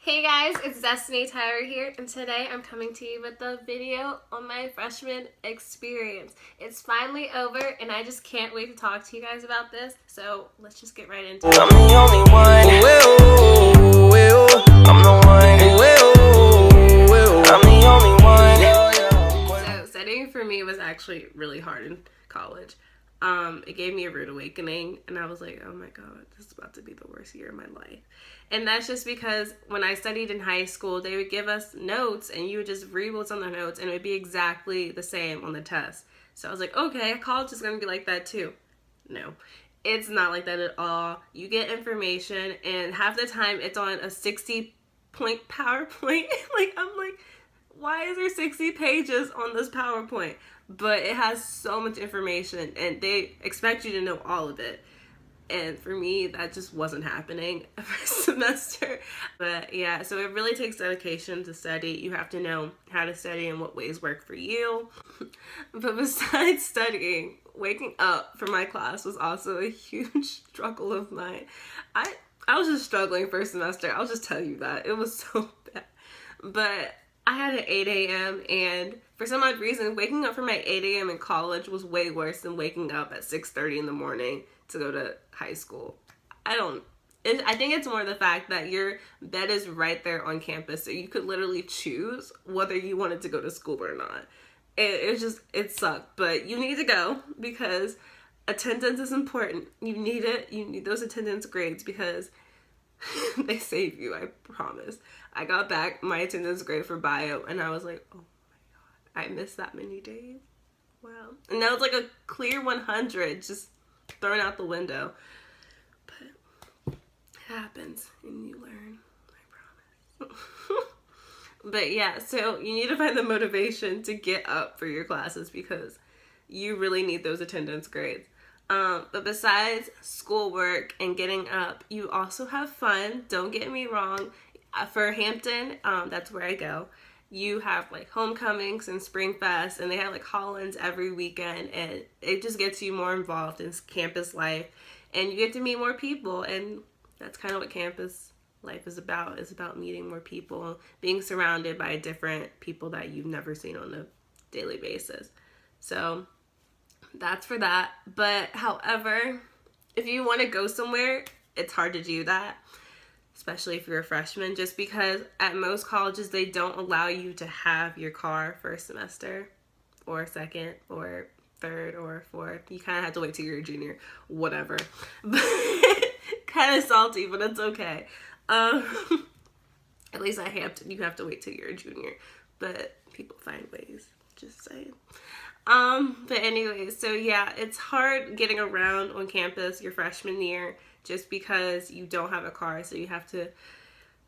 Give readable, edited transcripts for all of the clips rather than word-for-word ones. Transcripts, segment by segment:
Hey guys, it's Destanytaira here, and today I'm coming to you with a video on my freshman experience. It's finally over, and I just can't wait to talk to you guys about this, so let's just get right into it. I'm the only one. I'm the one. I'm the only one. So studying for me was actually really hard in college. It gave me a rude awakening, and I was like, oh my god, this is about to be the worst year of my life. And that's just because when I studied in high school, they would give us notes, and you would just read what's on the notes, and it would be exactly the same on the test. So I was like, okay, college is going to be like that too. No, it's not like that at all. You get information, and half the time it's on a 60-point PowerPoint. I'm like, why is there 60 pages on this PowerPoint? But it has so much information, and they expect you to know all of it. And for me, that just wasn't happening every semester. But yeah, so it really takes dedication to study. You have to know how to study and what ways work for you. But besides studying, waking up for my class was also a huge struggle of mine. I was just struggling first semester. I'll just tell you that. It was so bad. But I had an 8 a.m. and for some odd reason, waking up for my 8 a.m. in college was way worse than waking up at 6:30 in the morning to go to high school. I think it's more the fact that your bed is right there on campus, so you could literally choose whether you wanted to go to school or not. It sucked, but you need to go because attendance is important. You need it. You need those attendance grades because they save you, I promise. I got back my attendance grade for bio, and I was like, oh my god, I missed that many days. Wow. And that was like a clear 100, just thrown out the window. But it happens, and you learn, I promise. But yeah, so you need to find the motivation to get up for your classes because you really need those attendance grades. But besides schoolwork and getting up, you also have fun. Don't get me wrong. For Hampton, that's where I go. You have like homecomings and spring fest, and they have like Hollands every weekend, and it just gets you more involved in campus life, and you get to meet more people, and that's kind of what campus life is about. It's about meeting more people, being surrounded by different people that you've never seen on a daily basis. So that's for that. But however, if you want to go somewhere, it's hard to do that, especially if you're a freshman, just because at most colleges they don't allow you to have your car first semester or second or third or fourth. You kind of have to wait till you're a junior, whatever. But kind of salty, but it's okay. At least at Hampton you have to wait till you're a junior, but people find ways, just saying. But anyways, so yeah, it's hard getting around on campus your freshman year just because you don't have a car, so you have to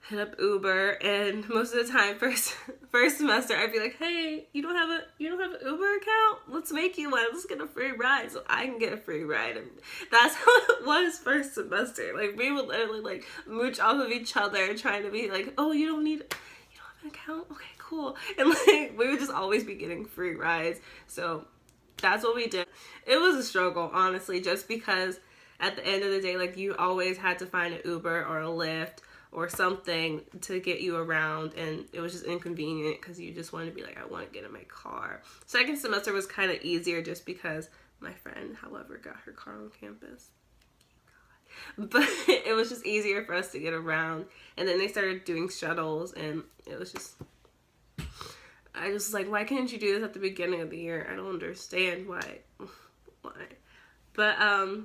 hit up Uber, and most of the time first semester I'd be like, hey, you don't have an Uber account? Let's make you one. Let's get a free ride so I can get a free ride. And that's how it was first semester. Like, we would literally like mooch off of each other trying to be like, oh, you don't have an account? Okay, cool. And like, we would just always be getting free rides. So that's what we did. It was a struggle, honestly, just because at the end of the day, like, you always had to find an Uber or a Lyft or something to get you around, and it was just inconvenient because you just wanted to be like, I want to get in my car. Second semester was kind of easier just because my friend, however, got her car on campus. But it was just easier for us to get around, and then they started doing shuttles, and it was just, I just was like, why can't you do this at the beginning of the year? I don't understand why. But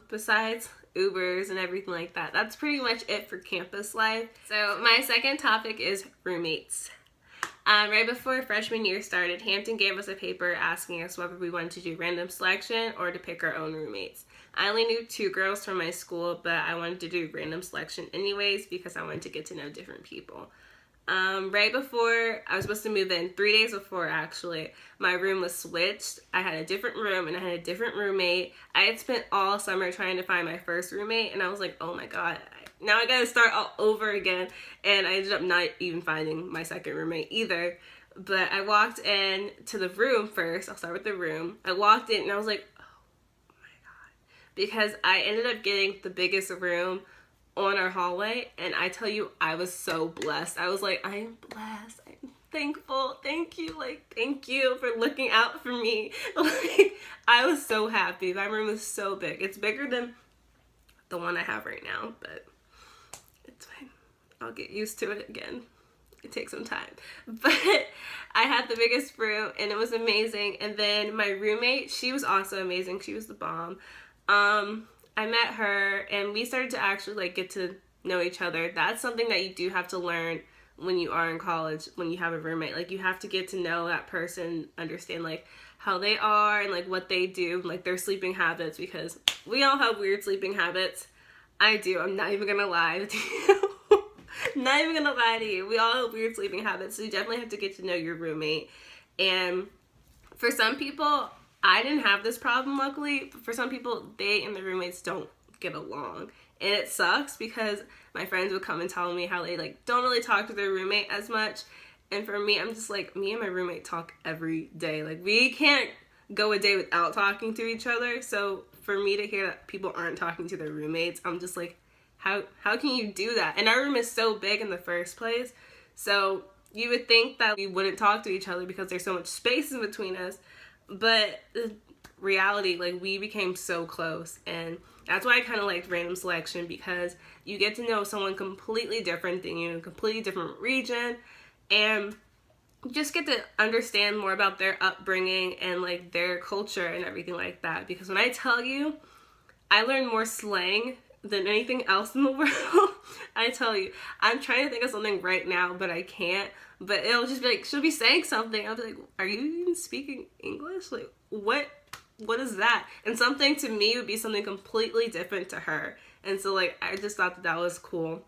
besides Ubers and everything like that, that's pretty much it for campus life. So my second topic is roommates. Right before freshman year started, Hampton gave us a paper asking us whether we wanted to do random selection or to pick our own roommates. I only knew 2 girls from my school, but I wanted to do random selection anyways because I wanted to get to know different people. Right before I was supposed to move in, 3 days before actually, my room was switched. I had a different room and I had a different roommate. I had spent all summer trying to find my first roommate, and I was like, oh my god, now I gotta start all over again. And I ended up not even finding my second roommate either. But I walked in to the room first. I'll start with the room. I walked in and I was like, oh my god, because I ended up getting the biggest room on our hallway, and I tell you, I was so blessed. I was like, I am blessed. I'm thankful. Thank you. Like, thank you for looking out for me. Like, I was so happy. My room is so big. It's bigger than the one I have right now, but it's fine. I'll get used to it again. It takes some time. But I had the biggest room, and it was amazing. And then my roommate, she was also amazing. She was the bomb. I met her, and we started to actually like get to know each other. That's something that you do have to learn when you are in college, when you have a roommate. Like, you have to get to know that person, understand like how they are and like what they do, like their sleeping habits, because we all have weird sleeping habits. I do. I'm not even gonna lie to you. Not even gonna lie to you. We all have weird sleeping habits, so you definitely have to get to know your roommate. And for some people, I didn't have this problem, luckily. But for some people, they and their roommates don't get along. And it sucks because my friends would come and tell me how they like don't really talk to their roommate as much. And for me, I'm just like, me and my roommate talk every day. Like, we can't go a day without talking to each other. So for me to hear that people aren't talking to their roommates, I'm just like, how can you do that? And our room is so big in the first place. So you would think that we wouldn't talk to each other because there's so much space in between us. But the reality, like, we became so close. And that's why I kind of liked random selection, because you get to know someone completely different than you, in a completely different region, and you just get to understand more about their upbringing and like their culture and everything like that. Because when I tell you, I learned more slang than anything else in the world. I tell you, I'm trying to think of something right now, but I can't. But it'll just be like, she'll be saying something, I'll be like, are you even speaking English? Like, what is that? And something to me would be something completely different to her. And so like, I just thought that was cool.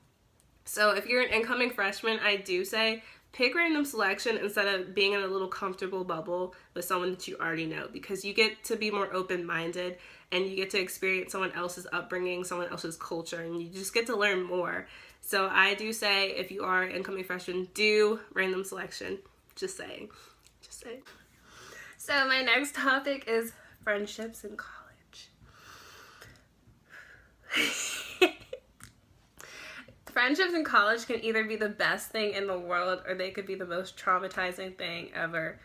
So if you're an incoming freshman, I do say pick random selection instead of being in a little comfortable bubble with someone that you already know, because you get to be more open-minded and you get to experience someone else's upbringing, someone else's culture, and you just get to learn more. So I do say, if you are an incoming freshman, do random selection. Just saying. Just saying. So my next topic is friendships in college. Friendships in college can either be the best thing in the world or they could be the most traumatizing thing ever.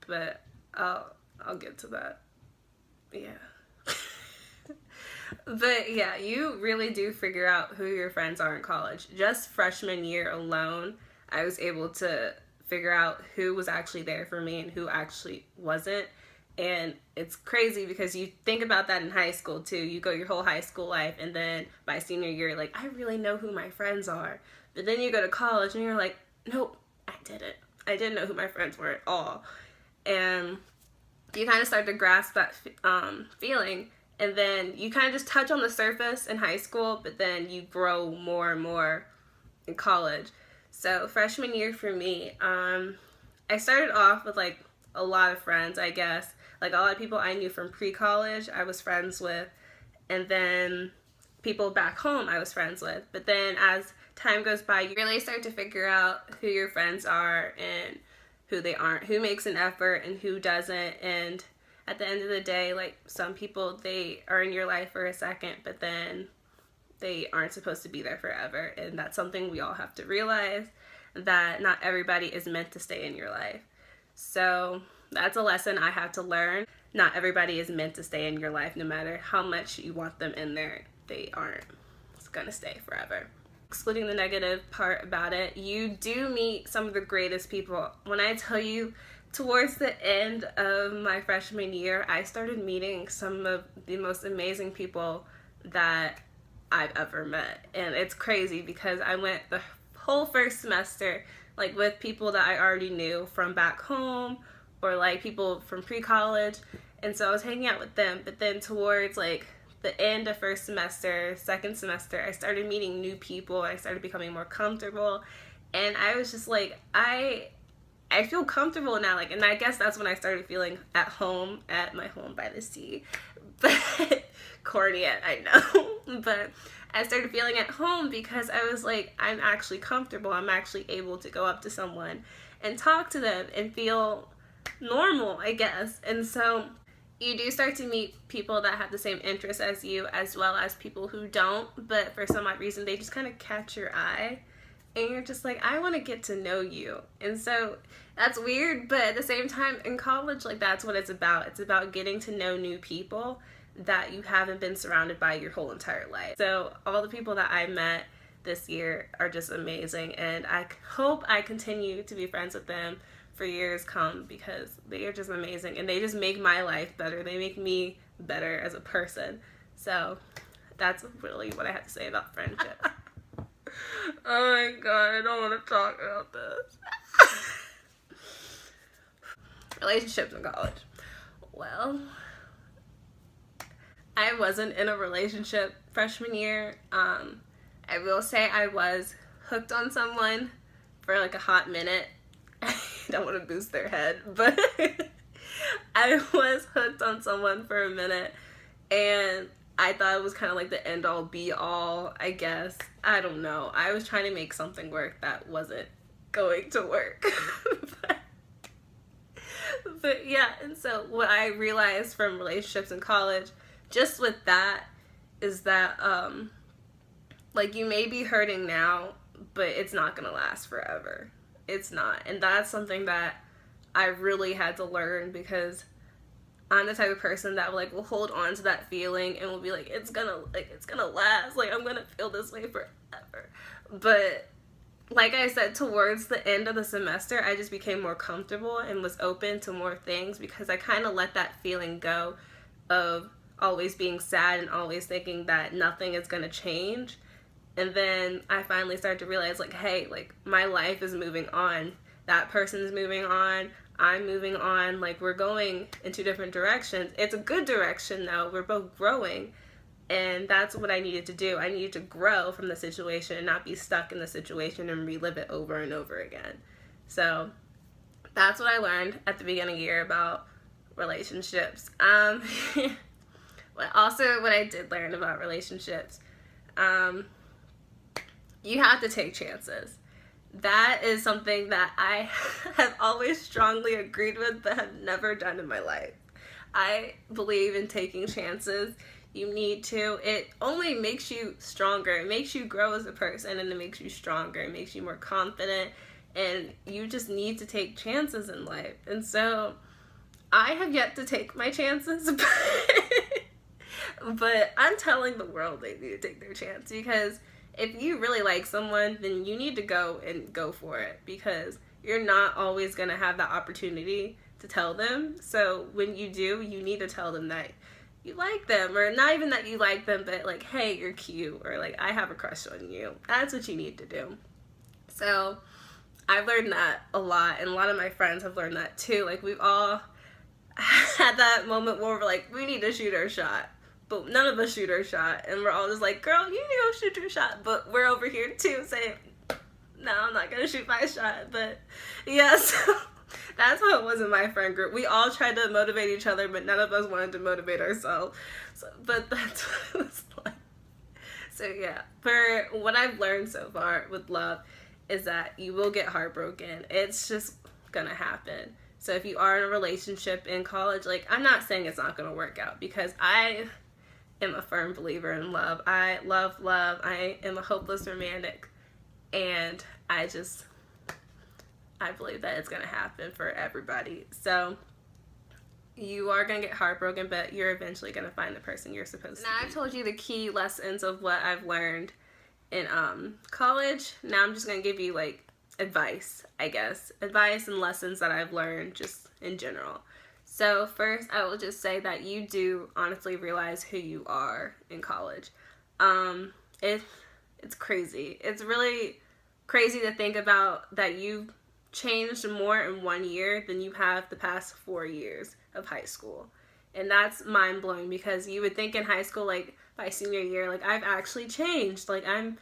But I'll get to that. Yeah. But yeah, you really do figure out who your friends are in college. Just freshman year alone, I was able to figure out who was actually there for me and who actually wasn't. And it's crazy because you think about that in high school too. You go your whole high school life, and then by senior year, like, I really know who my friends are. But then you go to college and you're like, nope, I didn't. I didn't know who my friends were at all. And you kind of start to grasp that feeling. And then you kind of just touch on the surface in high school, but then you grow more and more in college. So freshman year for me, I started off with like a lot of friends, I guess. Like, a lot of people I knew from pre-college I was friends with, and then people back home I was friends with. But then as time goes by, you really start to figure out who your friends are and who they aren't, who makes an effort and who doesn't. And at the end of the day, like, some people, they are in your life for a second, but then they aren't supposed to be there forever. And that's something we all have to realize, that not everybody is meant to stay in your life. So that's a lesson I had to learn. Not everybody is meant to stay in your life. No matter how much you want them in there, they aren't. It's gonna stay forever. Excluding the negative part about it, you do meet some of the greatest people. When I tell you, towards the end of my freshman year, I started meeting some of the most amazing people that I've ever met. And it's crazy because I went the whole first semester like with people that I already knew from back home, or like people from pre-college, and so I was hanging out with them. But then towards like the end of first semester, second semester, I started meeting new people. I started becoming more comfortable, and I was just like, I feel comfortable now. Like, and I guess that's when I started feeling at home at my home by the sea. But corny, I know. But I started feeling at home because I was like, I'm actually comfortable. I'm actually able to go up to someone and talk to them and feel normal, I guess. And so you do start to meet people that have the same interests as you, as well as people who don't, but for some odd reason they just kind of catch your eye, and you're just like, I want to get to know you. And so that's weird, but at the same time in college, like, that's what it's about. It's about getting to know new people that you haven't been surrounded by your whole entire life. So all the people that I met this year are just amazing, and I hope I continue to be friends with them for years come, because they are just amazing and they just make my life better. They make me better as a person. So that's really what I have to say about friendship. Oh my god, I don't want to talk about this. Relationships in college. Well, I wasn't in a relationship freshman year. I will say I was hooked on someone for like a hot minute. I don't want to boost their head, but I was hooked on someone for a minute, and I thought it was kind of like the end all be all, I guess. I don't know. I was trying to make something work that wasn't going to work. but yeah, and so what I realized from relationships in college, just with that, is that like, you may be hurting now, but it's not gonna last forever. It's not. And that's something that I really had to learn, because I'm the type of person that will hold on to that feeling and will be like, it's gonna last, like, I'm gonna feel this way forever. But like I said, towards the end of the semester, I just became more comfortable and was open to more things, because I kind of let that feeling go of always being sad and always thinking that nothing is gonna change. And then I finally started to realize, like, hey, like, my life is moving on. That person's moving on. I'm moving on. Like, we're going in two different directions. It's a good direction, though. We're both growing. And that's what I needed to do. I needed to grow from the situation and not be stuck in the situation and relive it over and over again. So that's what I learned at the beginning of the year about relationships. But also what I did learn about relationships, you have to take chances. That is something that I have always strongly agreed with, but have never done in my life. I believe in taking chances. You need to. It only makes you stronger. It makes you grow as a person, and it makes you stronger. It makes you more confident, and you just need to take chances in life. And so I have yet to take my chances, but I'm telling the world they need to take their chance, because if you really like someone, then you need to go for it, because you're not always going to have that opportunity to tell them. So when you do, you need to tell them that you like them, or not even that you like them, but like, hey, you're cute, or like, I have a crush on you. That's what you need to do. So I've learned that a lot, and a lot of my friends have learned that too. Like, we've all had that moment where we're like, we need to shoot our shot, but none of us shoot our shot, and we're all just like, girl, you need to go shoot your shot. But we're over here too saying, no, I'm not gonna shoot my shot. But yeah, so that's how it was in my friend group. We all tried to motivate each other, but none of us wanted to motivate ourselves. But that's what it was like. So yeah, for what I've learned so far with love is that you will get heartbroken. It's just gonna happen. So if you are in a relationship in college, like, I'm not saying it's not gonna work out, because I am a firm believer in love. I love love. I am a hopeless romantic, and I believe that it's going to happen for everybody. So you are going to get heartbroken, but you're eventually going to find the person you're supposed to be. Now I've told you the key lessons of what I've learned in college. Now I'm just going to give you, like, advice, I guess. Advice and lessons that I've learned just in general. So first, I will just say that you do honestly realize who you are in college. It's crazy. It's really crazy to think about that you've changed more in 1 year than you have the past 4 years of high school. And that's mind-blowing, because you would think in high school, like, by senior year, like, I've actually changed. Like, I'm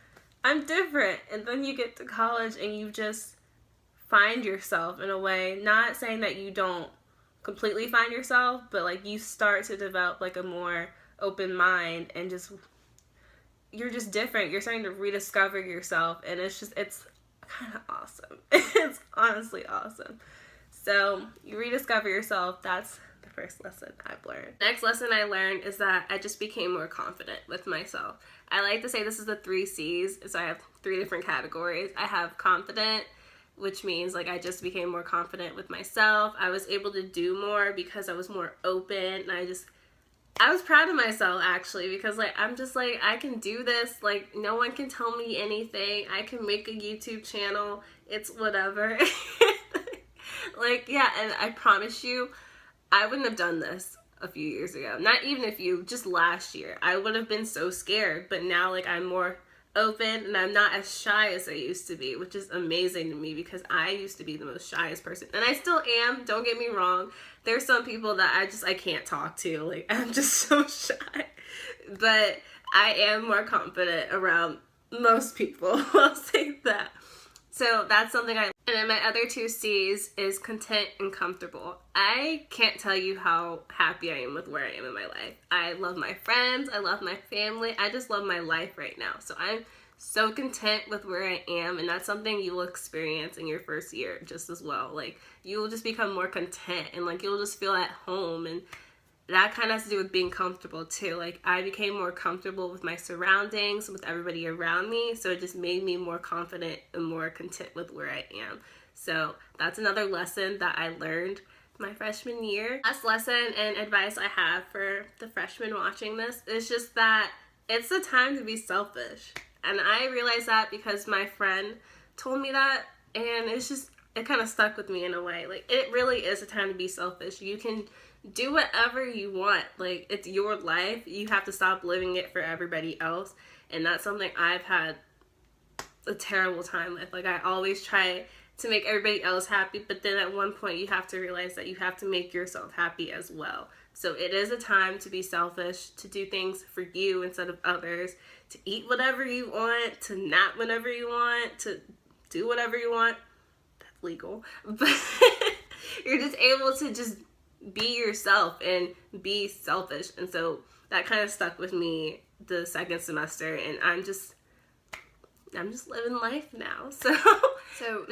different. And then you get to college and you just find yourself in a way. Not saying that you don't completely find yourself, but like, you start to develop like a more open mind, and you're just different. You're starting to rediscover yourself, and it's kind of awesome. It's honestly awesome. So you rediscover yourself. That's the first lesson I've learned. Next lesson I learned is that I just became more confident with myself. I like to say this is the 3 C's, so I have 3 different categories. I have confident, which means like I just became more confident with myself. I was able to do more because I was more open, and I was proud of myself actually, because like I'm just like, I can do this, like no one can tell me anything. I can make a YouTube channel, it's whatever. Like, yeah, and I promise you, I wouldn't have done this a few years ago. Not even a few, just last year. I would have been so scared, but now like I'm more open and I'm not as shy as I used to be, which is amazing to me because I used to be the most shyest person, and I still am, don't get me wrong. There's some people that I can't talk to, like I'm just so shy, but I am more confident around most people. I'll say that. So that's something and then my other 2 C's is content and comfortable. I can't tell you how happy I am with where I am in my life. I love my friends, I love my family, I just love my life right now. So I'm so content with where I am, and that's something you will experience in your first year just as well. Like, you will just become more content, and like you'll just feel at home, and that kind of has to do with being comfortable too. Like, I became more comfortable with my surroundings, with everybody around me, so it just made me more confident and more content with where I am. So that's another lesson that I learned my freshman year. Last lesson and advice I have for the freshmen watching this is just that it's the time to be selfish. And I realized that because my friend told me that, and it kind of stuck with me in a way. Like, it really is a time to be selfish. You can do whatever you want. Like, it's your life. You have to stop living it for everybody else. And that's something I've had a terrible time with. Like, I always try to make everybody else happy, but then at one point you have to realize that you have to make yourself happy as well. So it is a time to be selfish, to do things for you instead of others, to eat whatever you want, to nap whenever you want, to do whatever you want. That's legal. But you're just able to just be yourself and be selfish. And so that kind of stuck with me the second semester, and I'm just living life now. So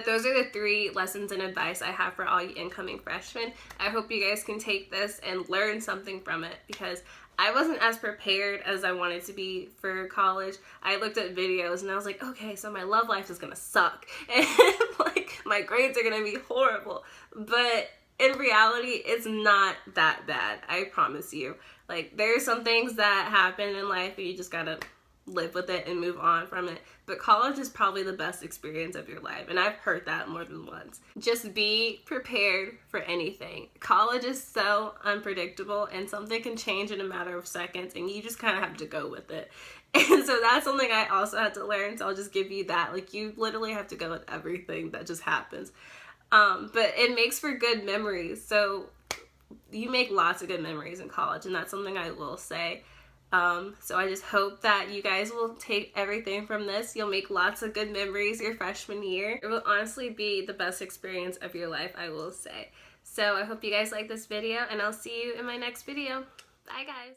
those are the 3 lessons and advice I have for all you incoming freshmen. I hope you guys can take this and learn something from it, because I wasn't as prepared as I wanted to be for college. I looked at videos and I was like, okay, so my love life is gonna suck, and like my grades are gonna be horrible. But in reality, it's not that bad, I promise you. Like, there's some things that happen in life and you just gotta live with it and move on from it. But college is probably the best experience of your life, and I've heard that more than once. Just be prepared for anything. College is so unpredictable, and something can change in a matter of seconds, and you just kind of have to go with it. And so that's something I also had to learn, so I'll just give you that. Like, you literally have to go with everything that just happens. But it makes for good memories. So you make lots of good memories in college, and that's something I will say. So I just hope that you guys will take everything from this. You'll make lots of good memories your freshman year. It will honestly be the best experience of your life, I will say. So I hope you guys like this video, and I'll see you in my next video. Bye, guys.